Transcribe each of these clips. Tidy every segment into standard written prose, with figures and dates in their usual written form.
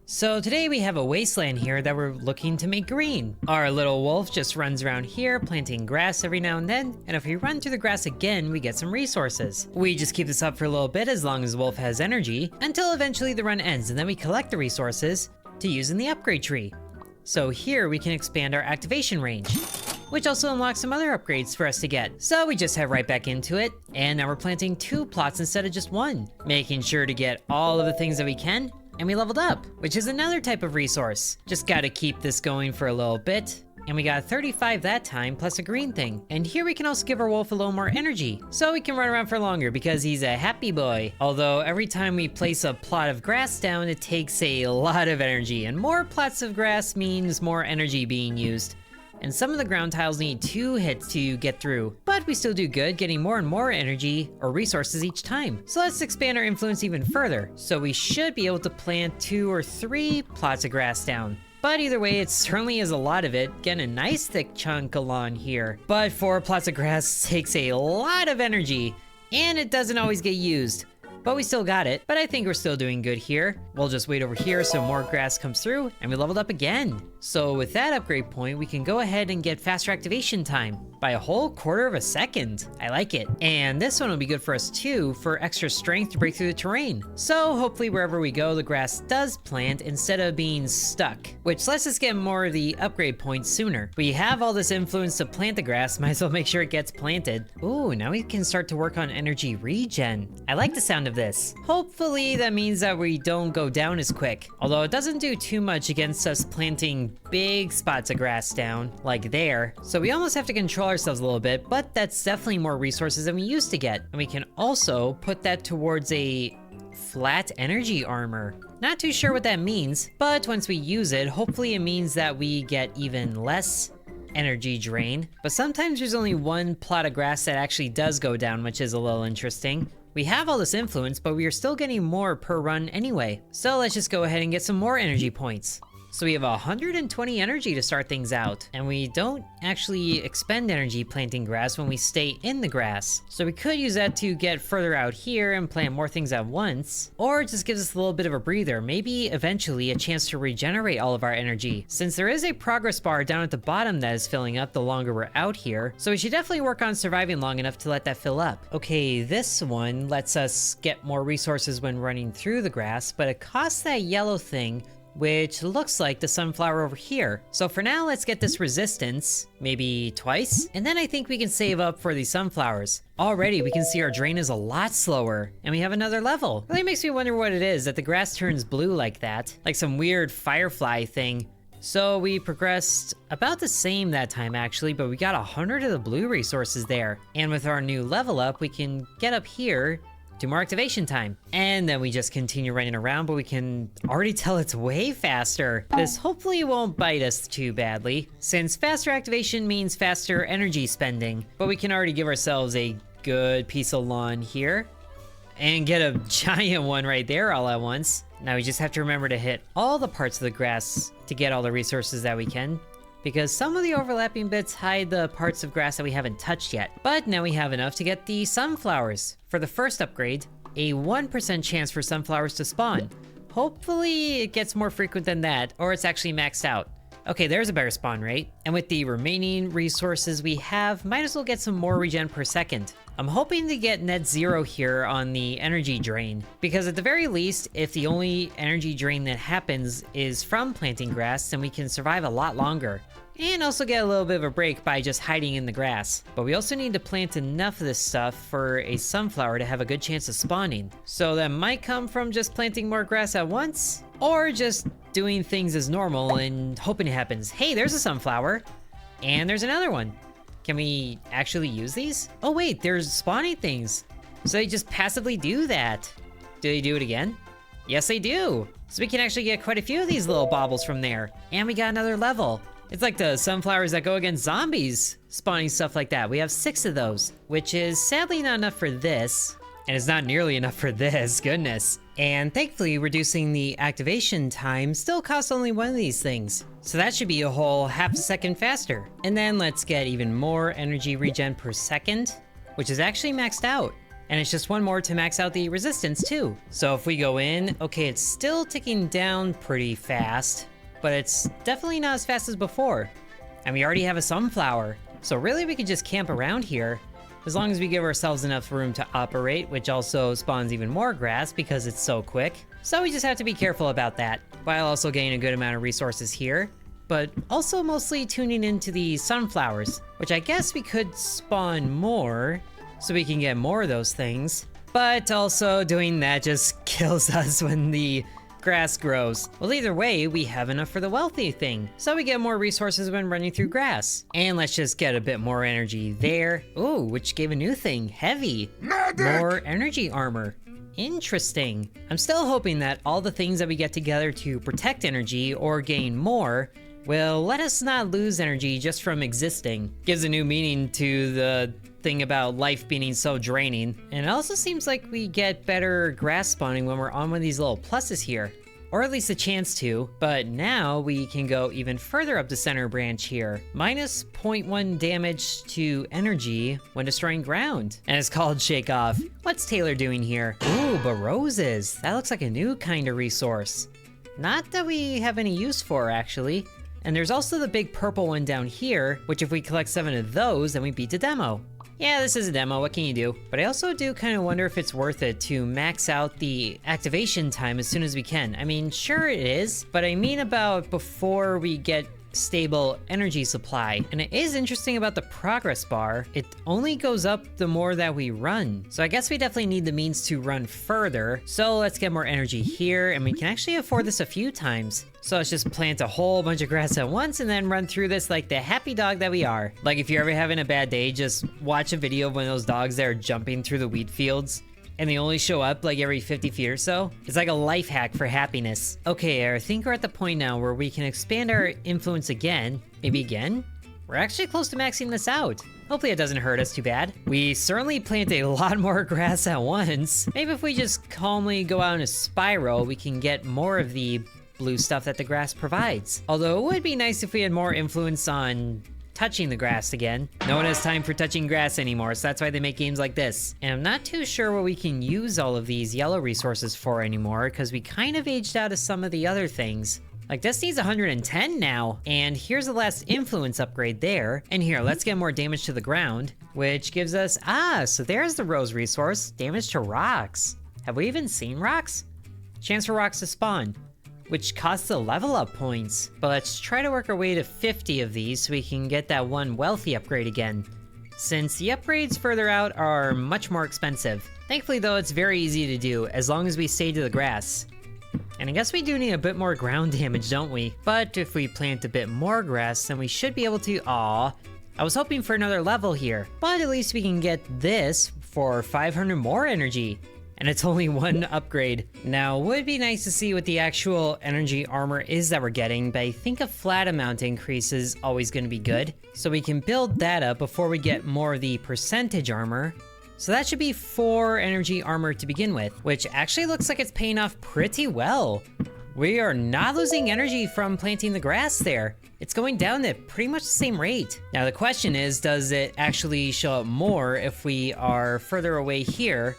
So today we have a wasteland here that we're looking to make green. Our little wolf just runs around here planting grass every now and then, and if we run through the grass again, we get some resources. We just keep this up for a little bit as long as the wolf has energy, until eventually the run ends, and then we collect the resources to use in the upgrade tree. So here we can expand our activation range, which also unlocks some other upgrades for us to get. So we just head right back into it, and now we're planting 2 plots instead of just 1, making sure to get all of the things that we can. And we leveled up, which is another type of resource. Just gotta keep this going for a little bit. And we got 35 that time, plus a green thing. And here we can also give our wolf a little more energy, so he can run around for longer because he's a happy boy. Although every time we place a plot of grass down, it takes a lot of energy, and more plots of grass means more energy being used. And some of the ground tiles need 2 hits to get through, but we still do good, getting more and more energy or resources each time. So let's expand our influence even further. So we should be able to plant 2 or 3 plots of grass down. But either way, it certainly is a lot of it, getting a nice thick chunk along here. But 4 plots of grass takes a lot of energy, and it doesn't always get used. But we still got it, but I think we're still doing good here. We'll just wait over here so more grass comes through, and we leveled up again. So with that upgrade point, we can go ahead and get faster activation time by a whole 1/4 of a second. I like it. And this one will be good for us too, for extra strength to break through the terrain. So hopefully wherever we go, the grass does plant instead of being stuck, which lets us get more of the upgrade points sooner. We have all this influence to plant the grass, might as well make sure it gets planted. Ooh, now we can start to work on energy regen. I like the sound of this. Hopefully that means that we don't go down as quick, although it doesn't do too much against us planting big spots of grass down, like there. So we almost have to control ourselves a little bit, but that's definitely more resources than we used to get. And we can also put that towards a flat energy armor. Not too sure what that means, but once we use it, hopefully it means that we get even less energy drain. But sometimes there's only 1 plot of grass that actually does go down, which is a little interesting. We have all this influence, but we are still getting more per run anyway. So let's just go ahead and get some more energy points. So we have 120 energy to start things out, and we don't actually expend energy planting grass when we stay in the grass. So we could use that to get further out here and plant more things at once, or it just gives us a little bit of a breather, maybe eventually a chance to regenerate all of our energy, since there is a progress bar down at the bottom that is filling up the longer we're out here. So we should definitely work on surviving long enough to let that fill up. Okay, this one lets us get more resources when running through the grass, but it costs that yellow thing, which looks like the sunflower over here. So for now, let's get this resistance, maybe twice, and then I think we can save up for these sunflowers. Already, we can see our drain is a lot slower, and we have another level. Really makes me wonder what it is that the grass turns blue like that, like some weird firefly thing. So we progressed about the same that time actually, but we got 100 of the blue resources there. And with our new level up, we can get up here to more activation time. And then we just continue running around, but we can already tell it's way faster. This hopefully won't bite us too badly, since faster activation means faster energy spending. But we can already give ourselves a good piece of lawn here, and get a giant one right there all at once. Now we just have to remember to hit all the parts of the grass to get all the resources that we can, because some of the overlapping bits hide the parts of grass that we haven't touched yet. But now we have enough to get the sunflowers. For the first upgrade, a 1% chance for sunflowers to spawn. Hopefully it gets more frequent than that, or it's actually maxed out. Okay, there's a better spawn rate. And with the remaining resources we have, might as well get some more regen per second. I'm hoping to get net 0 here on the energy drain, because at the very least, if the only energy drain that happens is from planting grass, then we can survive a lot longer. And also get a little bit of a break by just hiding in the grass. But we also need to plant enough of this stuff for a sunflower to have a good chance of spawning. So that might come from just planting more grass at once, or just doing things as normal and hoping it happens. Hey, there's a sunflower, and there's another one. Can we actually use these? Oh wait, there's spawning things. So they just passively do that. Do they do it again? Yes, they do. So we can actually get quite a few of these little baubles from there. And we got another level. It's like the sunflowers that go against zombies, spawning stuff like that. We have 6 of those, which is sadly not enough for this. And it's not nearly enough for this, goodness. And thankfully, reducing the activation time still costs only 1 of these things. So that should be a whole half a second faster. And then let's get even more energy regen per second, which is actually maxed out. And it's just one more to max out the resistance too. So if we go in, okay, it's still ticking down pretty fast, but it's definitely not as fast as before. And we already have a sunflower. So really we could just camp around here as long as we give ourselves enough room to operate, which also spawns even more grass because it's so quick. So we just have to be careful about that, while also getting a good amount of resources here, but also mostly tuning into the sunflowers, which I guess we could spawn more so we can get more of those things. But also doing that just kills us when the grass grows. Well, either way, we have enough for the wealthy thing, so we get more resources when running through grass. And let's just get a bit more energy there. Ooh, which gave a new thing, heavy. More energy armor. Interesting. I'm still hoping that all the things that we get together to protect energy or gain more will let us not lose energy just from existing. Gives a new meaning to the thing about life being so draining. And it also seems like we get better grass spawning when we're on one of these little pluses here. Or at least a chance to, but now we can go even further up the center branch here. Minus 0.1 damage to energy when destroying ground. And it's called Shake Off. What's Taylor doing here? Ooh, but roses. That looks like a new kind of resource. Not that we have any use for, actually. And there's also the big purple one down here, which if we collect 7 of those, then we beat the demo. Yeah, this is a demo, what can you do? But I also do kind of wonder if it's worth it to max out the activation time as soon as we can. I mean, sure it is, but I mean about before we get stable energy supply. And it is interesting about the progress bar. It only goes up the more that we run. So I guess we definitely need the means to run further. So let's get more energy here, and we can actually afford this a few times. So let's just plant a whole bunch of grass at once and then run through this like the happy dog that we are. Like if you're ever having a bad day, just watch a video of one of those dogs that are jumping through the wheat fields and they only show up like every 50 feet or so. It's like a life hack for happiness. Okay, I think we're at the point now where we can expand our influence again. Maybe again? We're actually close to maxing this out. Hopefully it doesn't hurt us too bad. We certainly plant a lot more grass at once. Maybe if we just calmly go out in a spiral, we can get more of the blue stuff that the grass provides. Although it would be nice if we had more influence on touching the grass again. No one has time for touching grass anymore, so that's why they make games like this. And I'm not too sure what we can use all of these yellow resources for anymore, because we kind of aged out of some of the other things. Like this needs 110 now, and here's the last influence upgrade there. And here, let's get more damage to the ground, which gives us, so there's the rose resource, damage to rocks. Have we even seen rocks? Chance for rocks to spawn, which costs the level up points. But let's try to work our way to 50 of these so we can get that one wealthy upgrade again, since the upgrades further out are much more expensive. Thankfully though, it's very easy to do as long as we stay to the grass. And I guess we do need a bit more ground damage, don't we? But if we plant a bit more grass, then we should be able to, I was hoping for another level here, but at least we can get this for 500 more energy. And it's only one upgrade. Now, it would be nice to see what the actual energy armor is that we're getting, but I think a flat amount increase is always going to be good. So we can build that up before we get more of the percentage armor. So that should be 4 energy armor to begin with, which actually looks like it's paying off pretty well. We are not losing energy from planting the grass there. It's going down at pretty much the same rate. Now the question is, does it actually show up more if we are further away here,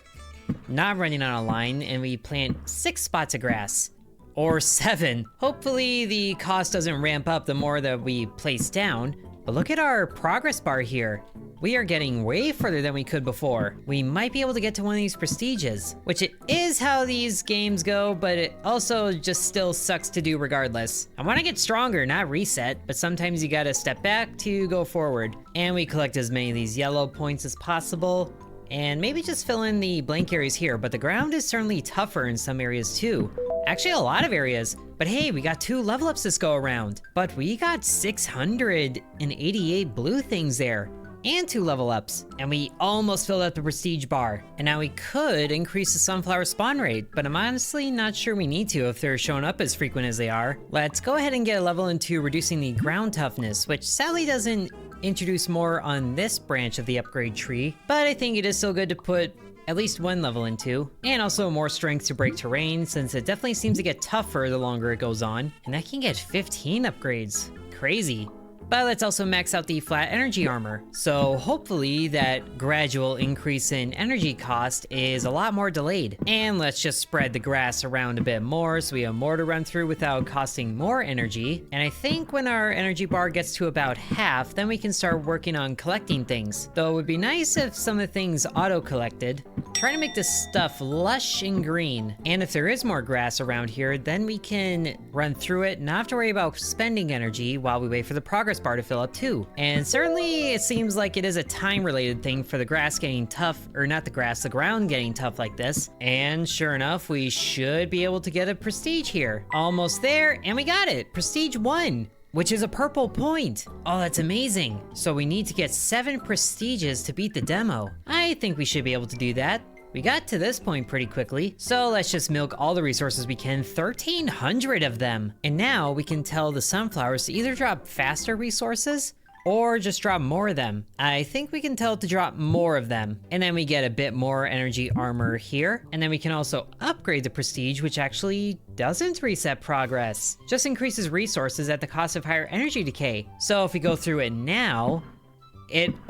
not running on a line, and we plant 6 spots of grass? Or 7. Hopefully the cost doesn't ramp up the more that we place down. But look at our progress bar here. We are getting way further than we could before. We might be able to get to one of these prestiges, which it is how these games go, but it also just still sucks to do regardless. I want to get stronger, not reset, but sometimes you gotta step back to go forward. And we collect as many of these yellow points as possible, and maybe just fill in the blank areas here, but the ground is certainly tougher in some areas too. Actually, a lot of areas. But hey, we got 2 level ups this go around. But we got 688 blue things there, and 2 level ups. And we almost filled out the prestige bar. And now we could increase the sunflower spawn rate, but I'm honestly not sure we need to if they're showing up as frequent as they are. Let's go ahead and get a level into reducing the ground toughness, which sadly doesn't introduce more on this branch of the upgrade tree, but I think it is still good to put at least 1 level into, and also more strength to break terrain, since it definitely seems to get tougher the longer it goes on. And that can get 15 upgrades. Crazy. But let's also max out the flat energy armor. So hopefully that gradual increase in energy cost is a lot more delayed. And let's just spread the grass around a bit more so we have more to run through without costing more energy. And I think when our energy bar gets to about half, then we can start working on collecting things. Though it would be nice if some of the things auto-collected. Trying to make this stuff lush and green. And if there is more grass around here, then we can run through it, not have to worry about spending energy while we wait for the progress bar to fill up too. And certainly it seems like it is a time related thing for the grass getting tough, or not the grass, the ground getting tough like this. And sure enough, we should be able to get a prestige here. Almost there, and we got it, prestige 1. Which is a purple point. Oh, that's amazing. So we need to get 7 prestiges to beat the demo. I think we should be able to do that. We got to this point pretty quickly, so let's just milk all the resources we can, 1,300 of them. And now we can tell the sunflowers to either drop faster resources or just drop more of them. I think we can tell it to drop more of them. And then we get a bit more energy armor here. And then we can also upgrade the prestige, which actually doesn't reset progress. Just increases resources at the cost of higher energy decay. So if we go through it now,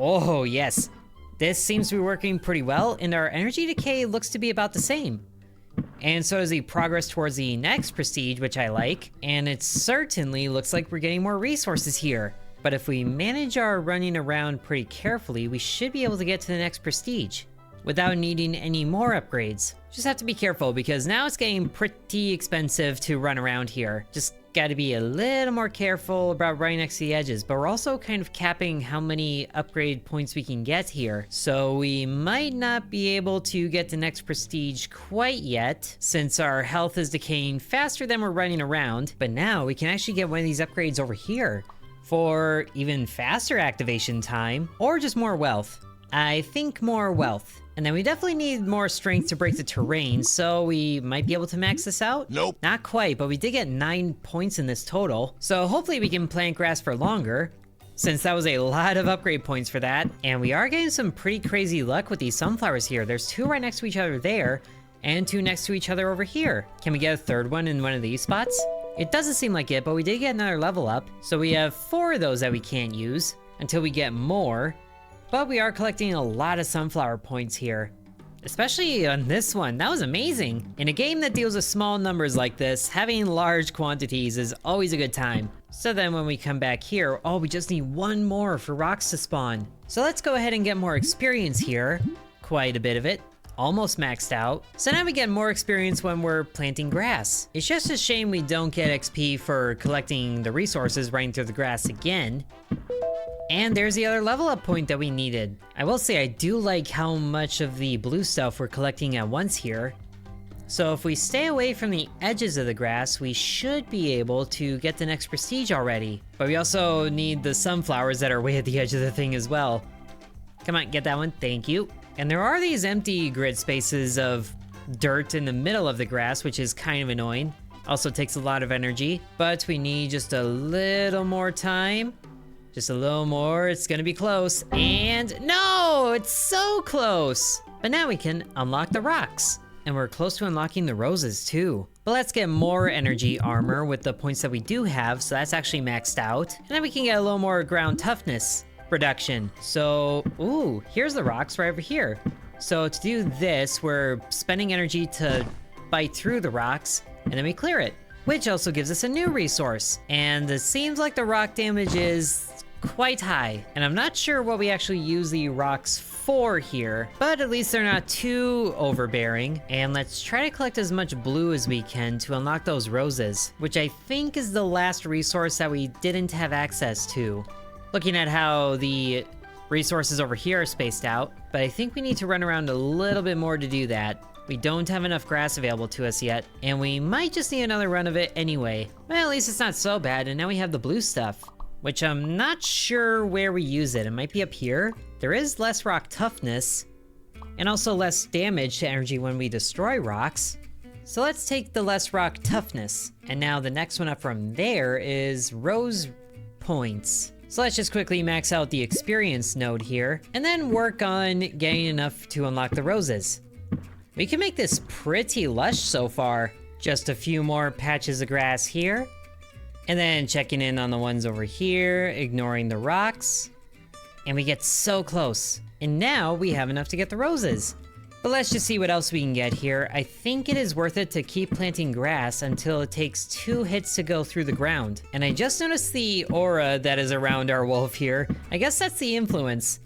oh yes. This seems to be working pretty well, and our energy decay looks to be about the same. And so does the progress towards the next prestige, which I like. And it certainly looks like we're getting more resources here. But if we manage our running around pretty carefully, we should be able to get to the next prestige without needing any more upgrades. Just have to be careful because now it's getting pretty expensive to run around here. Just gotta be a little more careful about running next to the edges, but we're also kind of capping how many upgrade points we can get here. So we might not be able to get the next prestige quite yet, since our health is decaying faster than we're running around. But now we can actually get one of these upgrades over here for even faster activation time, or just more wealth. I think more wealth. And then we definitely need more strength to break the terrain, so we might be able to max this out? Nope. Not quite, but we did get 9 points in this total. So hopefully we can plant grass for longer, since that was a lot of upgrade points for that. And we are getting some pretty crazy luck with these sunflowers here. There's 2 right next to each other there, and 2 next to each other over here. Can we get a third one in one of these spots? It doesn't seem like it, but we did get another level up. So we have 4 of those that we can't use until we get more. But we are collecting a lot of sunflower points here. Especially on this one, that was amazing. In a game that deals with small numbers like this, having large quantities is always a good time. So then when we come back here, oh, we just need 1 more for rocks to spawn. So let's go ahead and get more experience here. Quite a bit of it. Almost maxed out. So now we get more experience when we're planting grass. It's just a shame we don't get XP for collecting the resources running through the grass again. And there's the other level up point that we needed. I will say I do like how much of the blue stuff we're collecting at once here. So if we stay away from the edges of the grass, we should be able to get the next prestige already. But we also need the sunflowers that are way at the edge of the thing as well. Come on, get that one, thank you. And there are these empty grid spaces of dirt in the middle of the grass, which is kind of annoying. Also takes a lot of energy, but we need just a little more time. Just a little more, it's gonna be close. And no, it's so close. But now we can unlock the rocks. And we're close to unlocking the roses too. But let's get more energy armor with the points that we do have, so that's actually maxed out. And then we can get a little more ground toughness reduction. So, ooh, here's the rocks right over here. So to do this, we're spending energy to bite through the rocks, and then we clear it, which also gives us a new resource. And it seems like the rock damage is quite high, and I'm not sure what we actually use the rocks for here, but at least they're not too overbearing. And let's try to collect as much blue as we can to unlock those roses, which I think is the last resource that we didn't have access to. Looking at how the resources over here are spaced out, but I think we need to run around a little bit more to do that. We don't have enough grass available to us yet, and we might just need another run of it anyway. Well, at least it's not so bad, and now we have the blue stuff, which I'm not sure where we use it. It might be up here. There is less rock toughness, and also less damage to energy when we destroy rocks. So let's take the less rock toughness. And now the next one up from there is rose points. So let's just quickly max out the experience node here, and then work on getting enough to unlock the roses. We can make this pretty lush so far. Just a few more patches of grass here. And then checking in on the ones over here, ignoring the rocks. And we get so close. And now we have enough to get the roses. But let's just see what else we can get here. I think it is worth it to keep planting grass until it takes 2 hits to go through the ground. And I just noticed the aura that is around our wolf here. I guess that's the influence.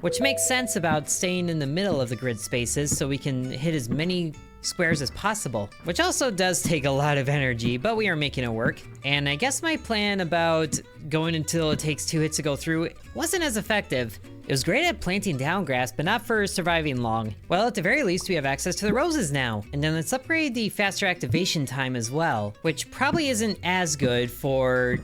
Which makes sense about staying in the middle of the grid spaces so we can hit as many squares as possible. Which also does take a lot of energy, but we are making it work. And I guess my plan about going until it takes 2 hits to go through wasn't as effective. It was great at planting down grass, but not for surviving long. Well, at the very least, we have access to the roses now. And then let's upgrade the faster activation time as well, which probably isn't as good for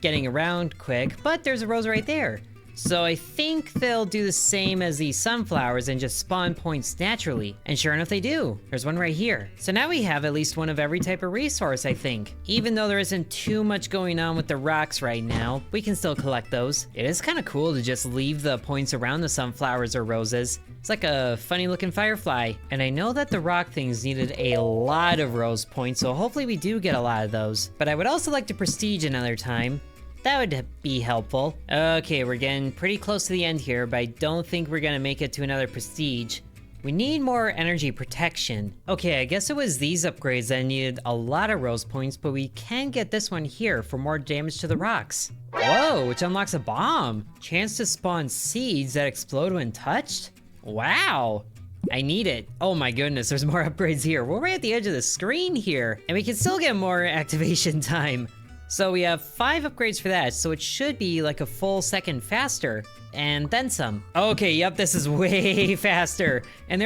getting around quick, but there's a rose right there. So I think they'll do the same as the sunflowers and just spawn points naturally. And sure enough, they do. There's one right here. So now we have at least one of every type of resource, I think. Even though there isn't too much going on with the rocks right now, we can still collect those. It is kind of cool to just leave the points around the sunflowers or roses. It's like a funny looking firefly. And I know that the rock things needed a lot of rose points, so hopefully we do get a lot of those. But I would also like to prestige another time. That would be helpful. Okay, we're getting pretty close to the end here, but I don't think we're gonna make it to another prestige. We need more energy protection. Okay, I guess it was these upgrades that needed a lot of rose points, but we can get this one here for more damage to the rocks. Whoa, which unlocks a bomb. Chance to spawn seeds that explode when touched? Wow. I need it. Oh my goodness, there's more upgrades here. We're right at the edge of the screen here, and we can still get more activation time. So we have 5 upgrades for that, so it should be like a full second faster, and then some. Okay, yep, this is way faster. And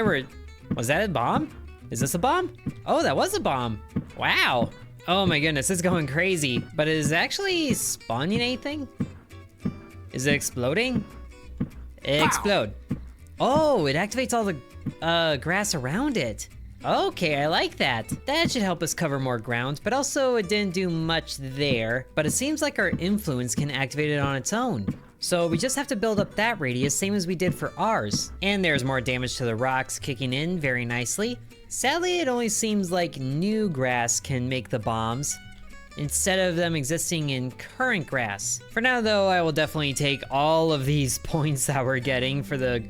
was that a bomb? Is this a bomb? Oh, that was a bomb. Wow. Oh my goodness, it's going crazy. But is it actually spawning anything? Is it exploding? Explode. Oh, it activates all the grass around it. Okay, I like that. That should help us cover more ground, but also it didn't do much there. But it seems like our influence can activate it on its own. So we just have to build up that radius, same as we did for ours. And there's more damage to the rocks kicking in very nicely. Sadly, it only seems like new grass can make the bombs, instead of them existing in current grass. For now though, I will definitely take all of these points that we're getting for the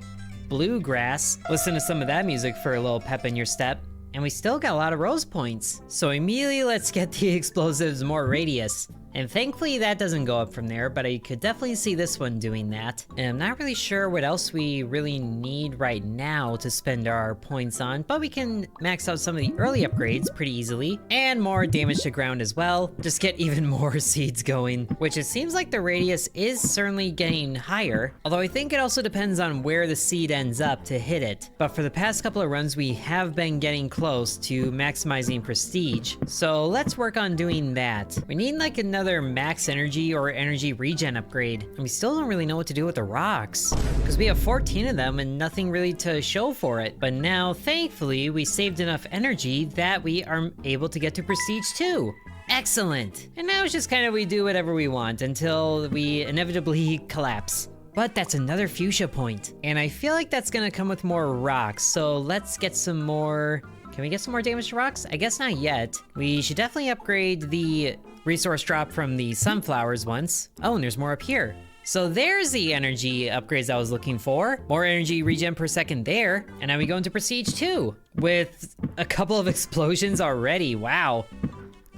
bluegrass. Listen to some of that music for a little pep in your step. And we still got a lot of rose points. So immediately let's get the explosives more radius. And thankfully that doesn't go up from there, but I could definitely see this one doing that. And I'm not really sure what else we really need right now to spend our points on, but we can max out some of the early upgrades pretty easily. And more damage to ground as well. Just get even more seeds going, which it seems like the radius is certainly getting higher. Although I think it also depends on where the seed ends up to hit it. But for the past couple of runs, we have been getting close to maximizing prestige. So let's work on doing that. We need like another max energy or energy regen upgrade, and we still don't really know what to do with the rocks because we have 14 of them and nothing really to show for it. But now thankfully we saved enough energy that we are able to get to prestige 2. Excellent. And now it's just kind of we do whatever we want until we inevitably collapse. But that's another fuchsia point, and I feel like that's gonna come with more rocks, so let's get some more. Can we get some more damage to rocks? I guess not yet. We should definitely upgrade the resource drop from the sunflowers once. Oh, and there's more up here. So there's the energy upgrades I was looking for. More energy regen per second there. And now we go into prestige 2 with a couple of explosions already. Wow.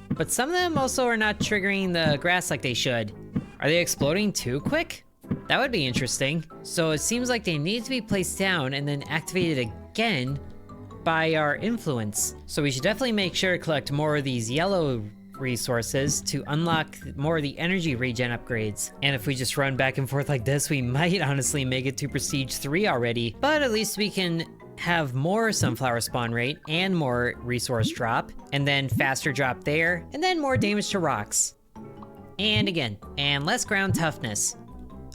But some of them also are not triggering the grass like they should. Are they exploding too quick? That would be interesting. So it seems like they need to be placed down and then activated again by our influence. So we should definitely make sure to collect more of these yellow resources to unlock more of the energy regen upgrades. And if we just run back and forth like this, we might honestly make it to prestige 3 already. But at least we can have more sunflower spawn rate and more resource drop, and then faster drop there, and then more damage to rocks. And again, and less ground toughness.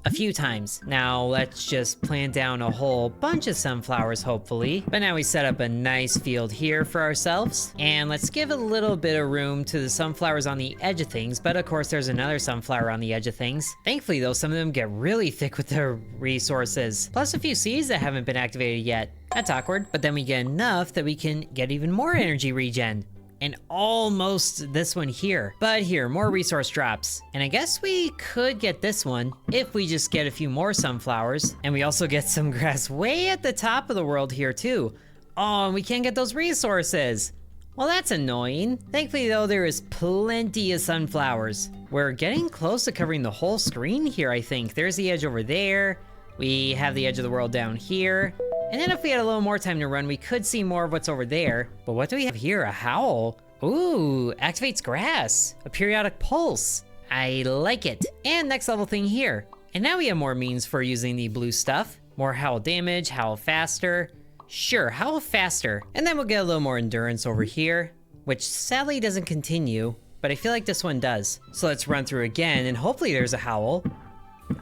A few times. Now let's just plant down a whole bunch of sunflowers, hopefully. But now we set up a nice field here for ourselves. And let's give a little bit of room to the sunflowers on the edge of things, but of course there's another sunflower on the edge of things. Thankfully though, some of them get really thick with their resources. Plus a few seeds that haven't been activated yet. That's awkward, but then we get enough that we can get even more energy regen. and almost this one here. But here, more resource drops. And I guess we could get this one if we just get a few more sunflowers. And we also get some grass way at the top of the world here too. Oh, and we can't get those resources. Well, that's annoying. Thankfully though, there is plenty of sunflowers. We're getting close to covering the whole screen here, I think. There's the edge over there. We have the edge of the world down here. And then if we had a little more time to run, we could see more of what's over there. But what do we have here? A howl. Ooh, activates grass. A periodic pulse. I like it. And next level thing here. And now we have more means for using the blue stuff. More howl damage, howl faster. Sure, howl faster. And then we'll get a little more endurance over here, which sadly doesn't continue, but I feel like this one does. So let's run through again, and hopefully there's a howl.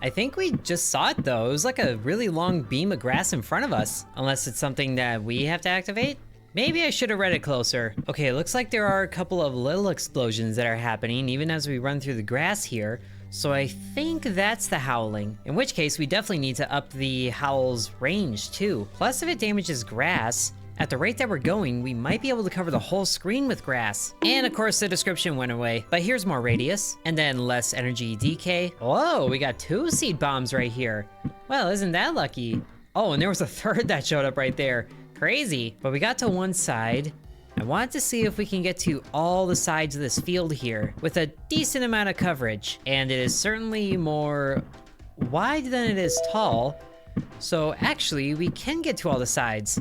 I think we just saw it though. It was like a really long beam of grass in front of us, unless it's something that we have to activate. Maybe I should have read it closer. Okay, it looks like there are a couple of little explosions that are happening even as we run through the grass here. So I think that's the howling, in which case we definitely need to up the howl's range too. Plus if it damages grass, at the rate that we're going, we might be able to cover the whole screen with grass. And of course the description went away, but here's more radius, and then less energy decay. Whoa, we got 2 seed bombs right here. Well, isn't that lucky? Oh, and there was a third that showed up right there. Crazy. But we got to one side. I wanted to see if we can get to all the sides of this field here with a decent amount of coverage. And it is certainly more wide than it is tall. So actually, we can get to all the sides.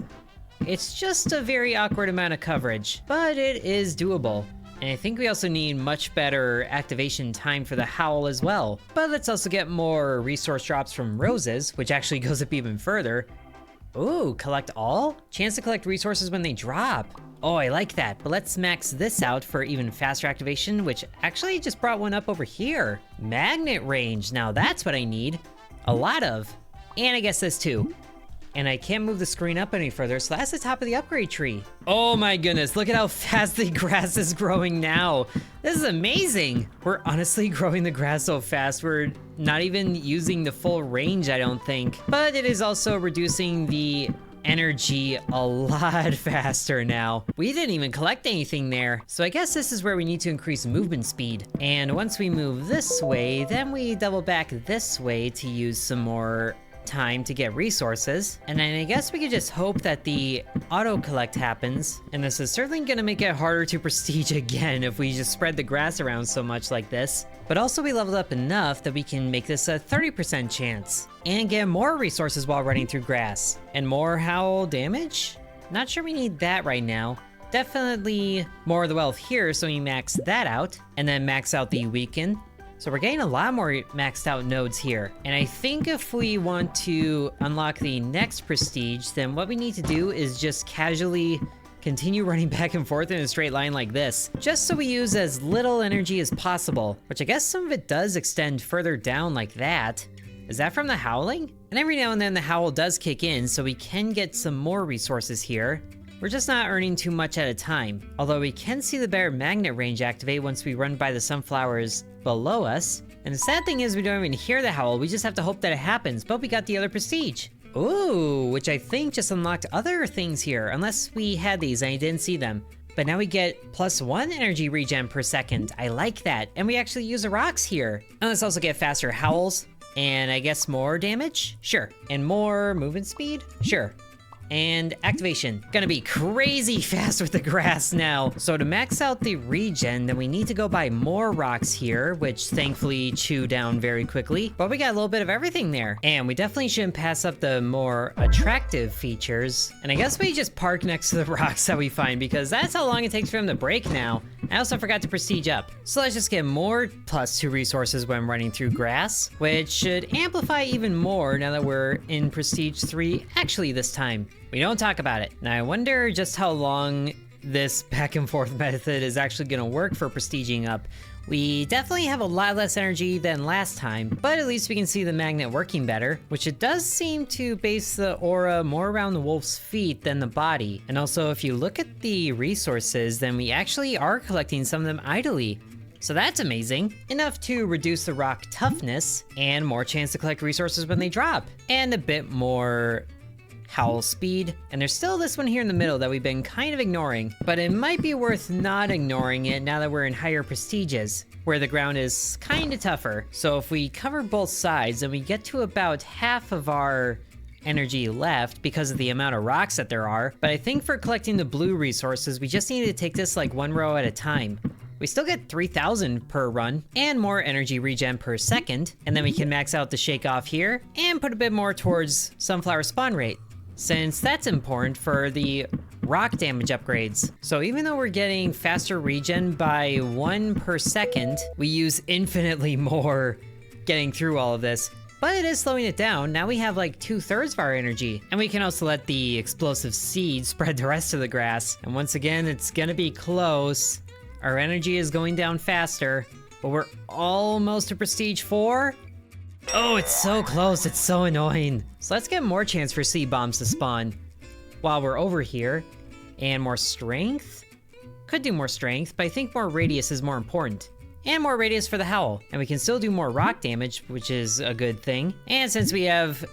It's just a very awkward amount of coverage, but it is doable. And I think we also need much better activation time for the howl as well. But let's also get more resource drops from roses, which actually goes up even further. Ooh, collect all? Chance to collect resources when they drop. Oh, I like that, but let's max this out for even faster activation, which actually just brought one up over here. Magnet range, now that's what I need. A lot of. And I guess this too. And I can't move the screen up any further, so that's the top of the upgrade tree. Oh my goodness, look at how fast the grass is growing now. This is amazing. We're honestly growing the grass so fast, we're not even using the full range, I don't think. But it is also reducing the energy a lot faster now. We didn't even collect anything there. So I guess this is where we need to increase movement speed. And once we move this way, then we double back this way to use some more time to get resources. And then I guess we could just hope that the auto collect happens. And this is certainly gonna make it harder to prestige again if we just spread the grass around so much like this. But also we leveled up enough that we can make this a 30% chance and get more resources while running through grass. And more howl damage? Not sure we need that right now. Definitely more of the wealth here, so we max that out and then max out the weaken. So we're getting a lot more maxed out nodes here. And I think if we want to unlock the next prestige, then what we need to do is just casually continue running back and forth in a straight line like this, just so we use as little energy as possible, which I guess some of it does extend further down like that. Is that from the howling? And every now and then the howl does kick in, so we can get some more resources here. We're just not earning too much at a time, although we can see the better magnet range activate once we run by the sunflowers below us. And the sad thing is we don't even hear the howl, we just have to hope that it happens, but we got the other prestige. Ooh, which I think just unlocked other things here, unless we had these and I didn't see them. But now we get +1 energy regen per second. I like that. And we actually use the rocks here. And let's also get faster howls. And I guess more damage? Sure. And more movement speed? Sure. And activation. Gonna be crazy fast with the grass now. So to max out the regen, then we need to go buy more rocks here, which thankfully chew down very quickly. But we got a little bit of everything there. And we definitely shouldn't pass up the more attractive features. And I guess we just park next to the rocks that we find, because that's how long it takes for them to break now. I also forgot to prestige up. So let's just get more +2 resources when running through grass, which should amplify even more now that we're in prestige 3 actually this time. We don't talk about it. Now I wonder just how long this back and forth method is actually gonna work for prestiging up. We definitely have a lot less energy than last time, but at least we can see the magnet working better, which it does seem to base the aura more around the wolf's feet than the body. And also if you look at the resources, then we actually are collecting some of them idly. So that's amazing. Enough to reduce the rock toughness and more chance to collect resources when they drop. And a bit more howl speed, and there's still this one here in the middle that we've been kind of ignoring, but it might be worth not ignoring it now that we're in higher prestiges, where the ground is kind of tougher. So if we cover both sides, then we get to about half of our energy left because of the amount of rocks that there are. But I think for collecting the blue resources, we just need to take this like one row at a time. We still get 3,000 per run and more energy regen per second, and then we can max out the shake off here and put a bit more towards sunflower spawn rate, since that's important for the rock damage upgrades. So even though we're getting faster regen by 1 per second, we use infinitely more getting through all of this. But it is slowing it down. Now we have like 2/3 of our energy. And we can also let the explosive seed spread the rest of the grass. And once again, it's gonna be close. Our energy is going down faster, but we're almost to prestige 4. Oh, it's so close, it's so annoying. So let's get more chance for seed bombs to spawn while we're over here. And more strength? Could do more strength, but I think more radius is more important. And more radius for the howl. And we can still do more rock damage, which is a good thing. And since we have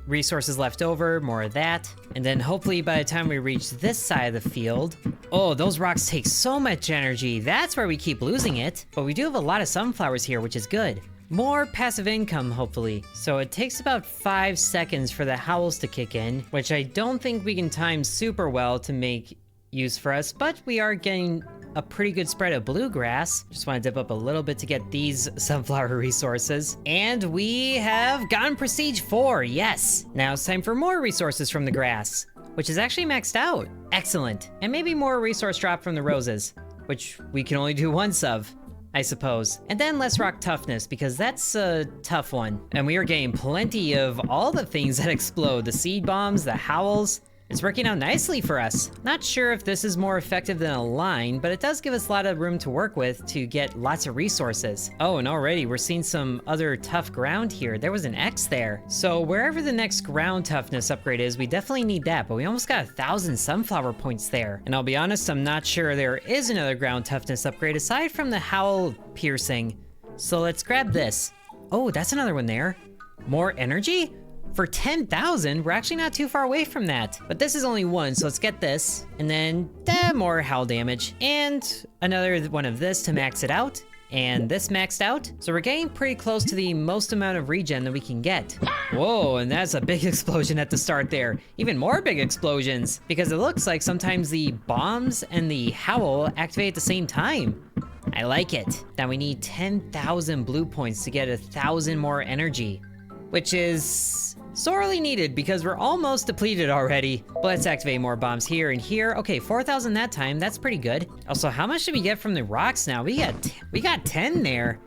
resources left over, more of that. And then hopefully by the time we reach this side of the field, oh, those rocks take so much energy. That's where we keep losing it. But we do have a lot of sunflowers here, which is good. More passive income, hopefully. So it takes about 5 seconds for the howls to kick in, which I don't think we can time super well to make use for us, but we are getting a pretty good spread of bluegrass. Just want to dip up a little bit to get these sunflower resources. And we have gotten prestige 4, yes! Now it's time for more resources from the grass, which is actually maxed out. Excellent. And maybe more resource drop from the roses, which we can only do once of, I suppose. And then less rock toughness, because that's a tough one. And we are getting plenty of all the things that explode. The seed bombs, the howls. It's working out nicely for us. Not sure if this is more effective than a line, but it does give us a lot of room to work with to get lots of resources. Oh, and already we're seeing some other tough ground here. There was an X there. So wherever the next ground toughness upgrade is, we definitely need that, but we almost got 1,000 sunflower points there. And I'll be honest, I'm not sure there is another ground toughness upgrade aside from the howl piercing. So let's grab this. Oh, that's another one there. More energy? For 10,000, we're actually not too far away from that. But this is only one, so let's get this. And then more howl damage. And another one of this to max it out. And this maxed out. So we're getting pretty close to the most amount of regen that we can get. Whoa, and that's a big explosion at the start there. Even more big explosions. Because it looks like sometimes the bombs and the howl activate at the same time. I like it. Now we need 10,000 blue points to get 1,000 more energy, which is sorely needed because we're almost depleted already. But let's activate more bombs here and here. Okay, 4,000 that time, that's pretty good. Also, how much did we get from the rocks now? We got 10 there.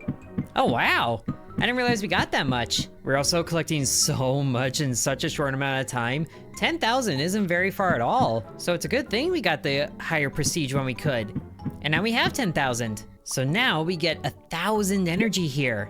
Oh, wow. I didn't realize we got that much. We're also collecting so much in such a short amount of time. 10,000 isn't very far at all. So it's a good thing we got the higher prestige when we could. And now we have 10,000. So now we get 1,000 energy here.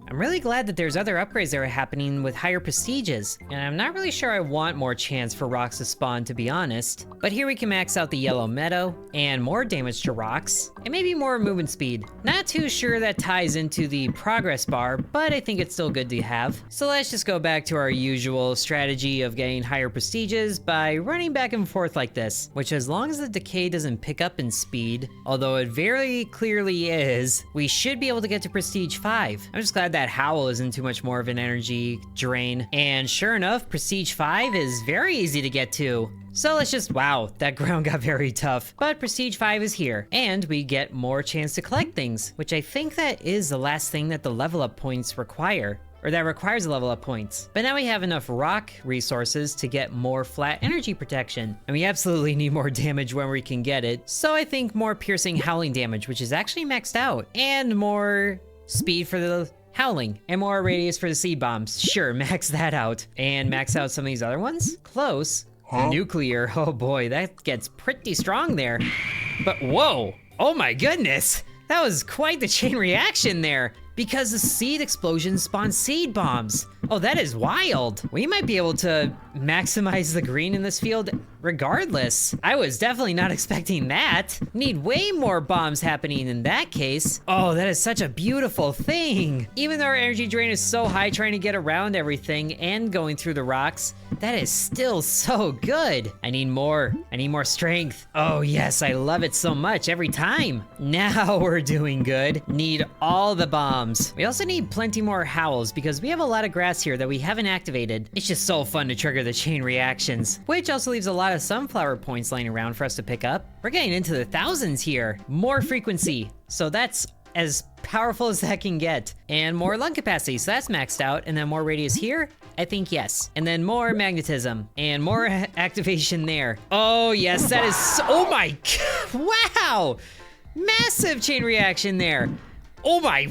I'm really glad that there's other upgrades that are happening with higher prestiges, and I'm not really sure I want more chance for rocks to spawn, to be honest. But here we can max out the yellow meadow, and more damage to rocks, and maybe more movement speed. Not too sure that ties into the progress bar, but I think it's still good to have. So let's just go back to our usual strategy of getting higher prestiges by running back and forth like this, which as long as the decay doesn't pick up in speed, although it very clearly is, we should be able to get to prestige 5. I'm just glad that howl isn't too much more of an energy drain. And sure enough, prestige 5 is very easy to get to. So let's just, wow, that ground got very tough. But prestige 5 is here, and we get more chance to collect things, which I think that is the last thing that the level up points require. Or that requires level up points. But now we have enough rock resources to get more flat energy protection. And we absolutely need more damage when we can get it. So I think more piercing howling damage, which is actually maxed out. And more speed for the howling, and more radius for the seed bombs. Sure, max that out. And max out some of these other ones? Close. Huh? Nuclear, oh boy, that gets pretty strong there. But whoa, oh my goodness. That was quite the chain reaction there. because the seed explosion spawns seed bombs. Oh, that is wild. We might be able to maximize the green in this field regardless. I was definitely not expecting that. Need way more bombs happening in that case. Oh, that is such a beautiful thing. Even though our energy drain is so high trying to get around everything and going through the rocks, that is still so good. I need more strength. Oh yes, I love it so much every time. Now we're doing good. Need all the bombs. We also need plenty more howls because we have a lot of grass here that we haven't activated. It's just so fun to trigger the chain reactions, which also leaves a lot of sunflower points lying around for us to pick up. We're getting into the thousands here. More frequency. So that's as powerful as that can get. And more lung capacity, so that's maxed out. And then more radius here, I think yes. And then more magnetism and more activation there. Oh yes, that is so, oh my, wow. Massive chain reaction there. Oh my,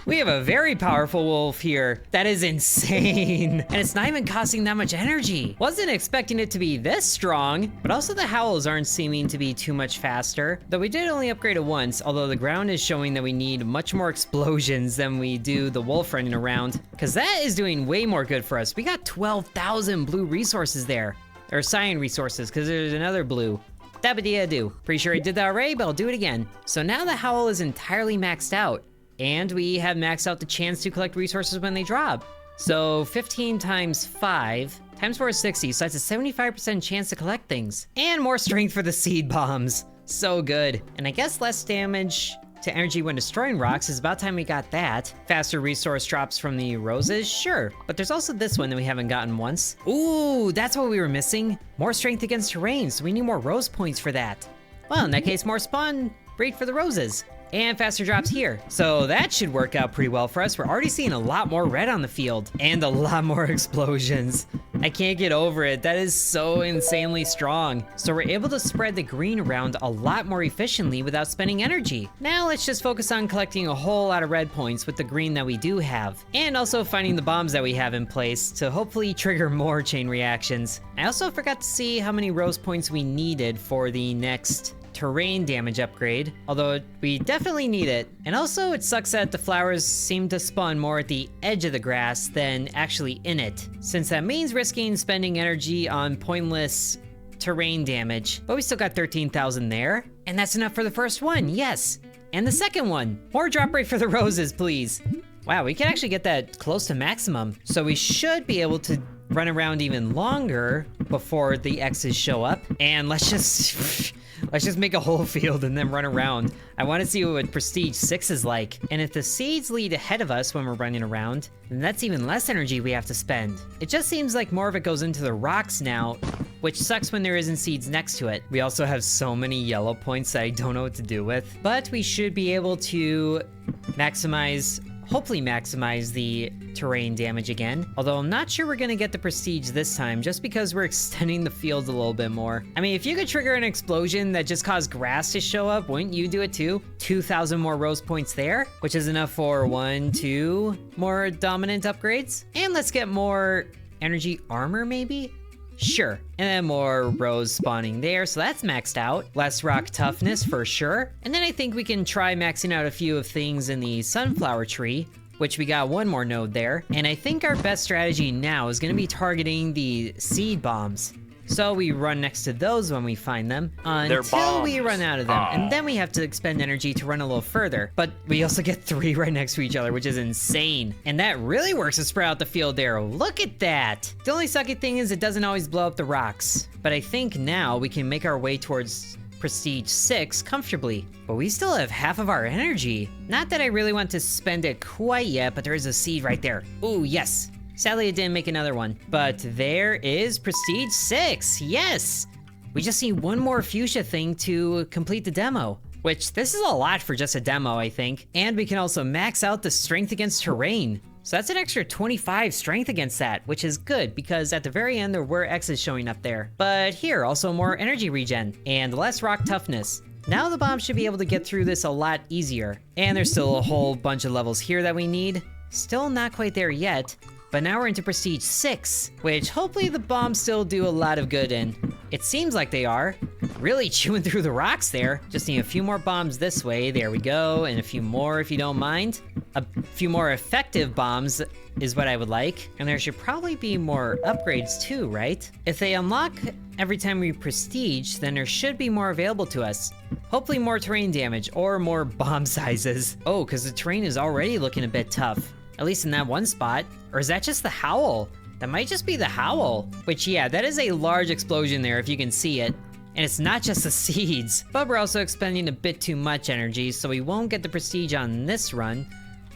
we have a very powerful wolf here. That is insane. And it's not even costing that much energy. Wasn't expecting it to be this strong, but also the howls aren't seeming to be too much faster. Though we did only upgrade it once, although the ground is showing that we need much more explosions than we do the wolf running around, because that is doing way more good for us. We got 12,000 blue resources there, or cyan resources, because there's another blue. Dabba-dee-do. Pretty sure I did that already, but I'll do it again. So now the howl is entirely maxed out. And we have maxed out the chance to collect resources when they drop. So 15 times 5 times 4 is 60, so that's a 75% chance to collect things. And more strength for the seed bombs. So good. And I guess less damage to energy when destroying rocks is about time we got that. Faster resource drops from the roses, sure. But there's also this one that we haven't gotten once. Ooh, that's what we were missing. More strength against terrain, so we need more rose points for that. Well, in that case, more spawn rate for the roses. And faster drops here. So that should work out pretty well for us. We're already seeing a lot more red on the field and a lot more explosions. I can't get over it. That is so insanely strong. So we're able to spread the green around a lot more efficiently without spending energy. Now let's just focus on collecting a whole lot of red points with the green that we do have. And also finding the bombs that we have in place to hopefully trigger more chain reactions. I also forgot to see how many rose points we needed for the next terrain damage upgrade, although we definitely need it. And also it sucks that the flowers seem to spawn more at the edge of the grass than actually in it, since that means risking spending energy on pointless terrain damage. But we still got 13,000 there, and that's enough for the first one, yes. And the second one. More drop rate for the roses, please. Wow, we can actually get that close to maximum, so we should be able to run around even longer before the X's show up. And let's just make a whole field and then run around. I want to see what Prestige 6 is like. And if the seeds lead ahead of us when we're running around, then that's even less energy we have to spend. It just seems like more of it goes into the rocks now, which sucks when there isn't seeds next to it. We also have so many yellow points that I don't know what to do with, but we should be able to hopefully maximize the terrain damage again. Although I'm not sure we're gonna get the prestige this time, just because we're extending the field a little bit more. I mean, if you could trigger an explosion that just caused grass to show up, wouldn't you do it too? 2,000 more rose points there, which is enough for 2 more dominant upgrades. And let's get more energy armor maybe? Sure. And then more rose spawning there, so that's maxed out. Less rock toughness for sure. And then I think we can try maxing out a few of things in the sunflower tree, which we got 1 more node there. And I think our best strategy now is gonna be targeting the seed bombs. So we run next to those when we find them until we run out of them. And then we have to expend energy to run a little further. But we also get 3 right next to each other, which is insane. And that really works to spread out the field there. Look at that. The only sucky thing is it doesn't always blow up the rocks. But I think now we can make our way towards Prestige 6 comfortably. But we still have half of our energy. Not that I really want to spend it quite yet, but there is a seed right there. Ooh, yes. Sadly, it didn't make another one, but there is Prestige 6, yes! We just need 1 more fuchsia thing to complete the demo, which this is a lot for just a demo, I think. And we can also max out the strength against terrain. So that's an extra 25 strength against that, which is good because at the very end there were X's showing up there. But here, also more energy regen and less rock toughness. Now the bomb should be able to get through this a lot easier. And there's still a whole bunch of levels here that we need. Still not quite there yet. But now we're into Prestige 6, which hopefully the bombs still do a lot of good in. It seems like they are. really chewing through the rocks there. Just need a few more bombs this way. There we go. And a few more if you don't mind. A few more effective bombs is what I would like. And there should probably be more upgrades too, right? If they unlock every time we prestige, then there should be more available to us. Hopefully more terrain damage or more bomb sizes. Oh, because the terrain is already looking a bit tough. At least in that one spot. Or is that just the howl? That might just be the howl. Which, yeah, that is a large explosion there if you can see it. And it's not just the seeds. But we're also expending a bit too much energy, so we won't get the prestige on this run.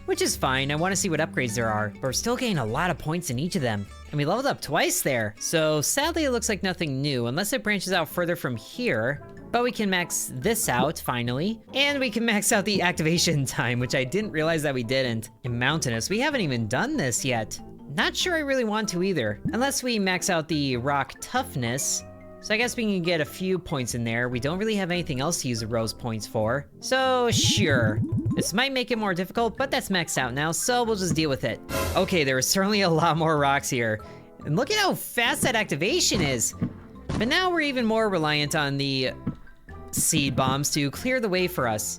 Which is fine, I want to see what upgrades there are. But we're still getting a lot of points in each of them. And we leveled up twice there. So sadly it looks like nothing new, unless it branches out further from here. But we can max this out, finally. And we can max out the activation time, which I didn't realize that we didn't. In Mountainous, we haven't even done this yet. Not sure I really want to either. Unless we max out the rock toughness. So I guess we can get a few points in there. We don't really have anything else to use the rose points for. So sure. This might make it more difficult, but that's maxed out now, so we'll just deal with it. Okay, there are certainly a lot more rocks here. And look at how fast that activation is. But now we're even more reliant on the seed bombs to clear the way for us.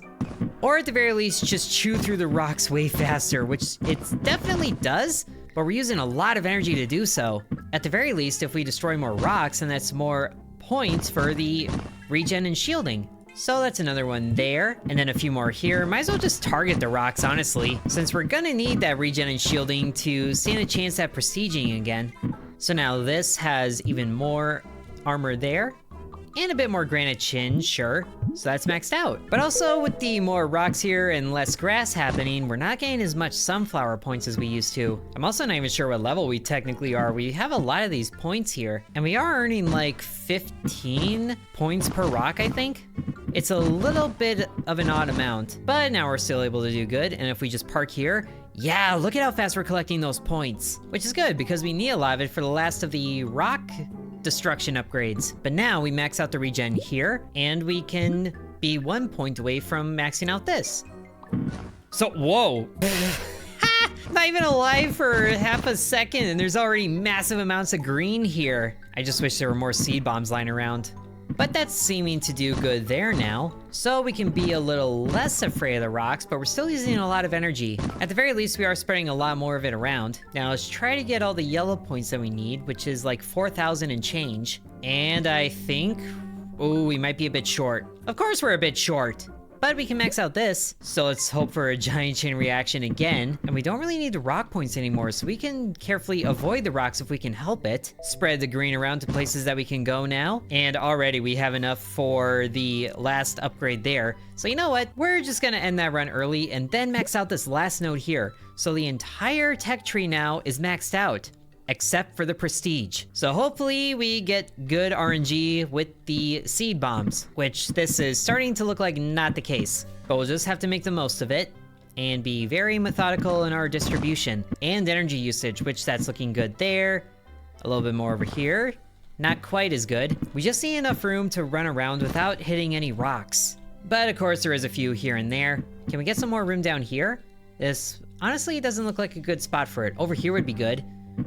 Or at the very least, just chew through the rocks way faster, which it definitely does, but we're using a lot of energy to do so. At the very least, if we destroy more rocks, then that's more points for the regen and shielding. So that's another one there, and then a few more here. Might as well just target the rocks, honestly, since we're gonna need that regen and shielding to stand a chance at prestiging again. So now this has even more armor there, and a bit more granite chin, sure. So that's maxed out. But also with the more rocks here and less grass happening, we're not getting as much sunflower points as we used to. I'm also not even sure what level we technically are. We have a lot of these points here, and we are earning like 15 points per rock, I think. It's a little bit of an odd amount, but now we're still able to do good. And if we just park here, yeah, look at how fast we're collecting those points, which is good because we need a lot of it for the last of the rock destruction upgrades. But now we max out the regen here, and we can be 1 point away from maxing out this. So, whoa. Not even alive for half a second, and there's already massive amounts of green here. I just wish there were more seed bombs lying around. But that's seeming to do good there now. So we can be a little less afraid of the rocks, but we're still using a lot of energy. At the very least, we are spreading a lot more of it around. Now let's try to get all the yellow points that we need, which is like 4,000 and change. And I think, oh, we might be a bit short. Of course we're a bit short. But we can max out this, so let's hope for a giant chain reaction again. And we don't really need the rock points anymore, so we can carefully avoid the rocks if we can help it. Spread the green around to places that we can go now. And already we have enough for the last upgrade there. So you know what? We're just gonna end that run early and then max out this last node here. So the entire tech tree now is maxed out, except for the prestige. So hopefully we get good RNG with the seed bombs, which this is starting to look like not the case. But we'll just have to make the most of it and be very methodical in our distribution and energy usage, which that's looking good there. A little bit more over here. Not quite as good. We just need enough room to run around without hitting any rocks. But of course there is a few here and there. Can we get some more room down here? This honestly doesn't look like a good spot for it. Over here would be good,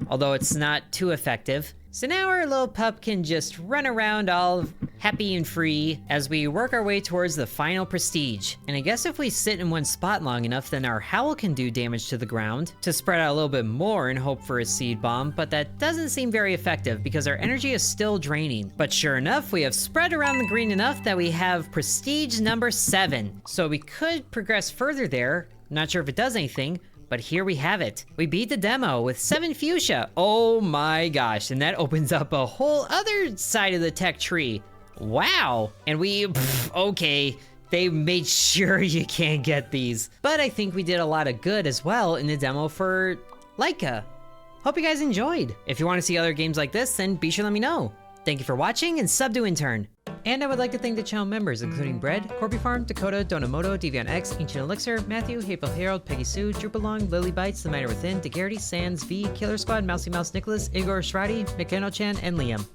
although it's not too effective. So now our little pup can just run around all happy and free as we work our way towards the final prestige. And I guess if we sit in one spot long enough, then our howl can do damage to the ground to spread out a little bit more and hope for a seed bomb, but that doesn't seem very effective because our energy is still draining. But sure enough, we have spread around the green enough that we have prestige number 7. So we could progress further there. Not sure if it does anything, but here we have it. We beat the demo with 7 fuchsia. Oh my gosh, and that opens up a whole other side of the tech tree. Wow, and okay, they made sure you can't get these. But I think we did a lot of good as well in the demo for Lyca. Hope you guys enjoyed. If you want to see other games like this, then be sure to let me know. Thank you for watching, and sub to Intern. And I would like to thank the channel members, including Bread, Corby Farm, Dakota, Donamoto, Deviant X, Ancient Elixir, Matthew, Hateful Harold, Peggy Sue, Droopalong, Lily Bites, The Miner Within, DeGarity, Sands, V, Killer Squad, Mousy Mouse, Nicholas, Igor Shradi, McKenna Chan, and Liam.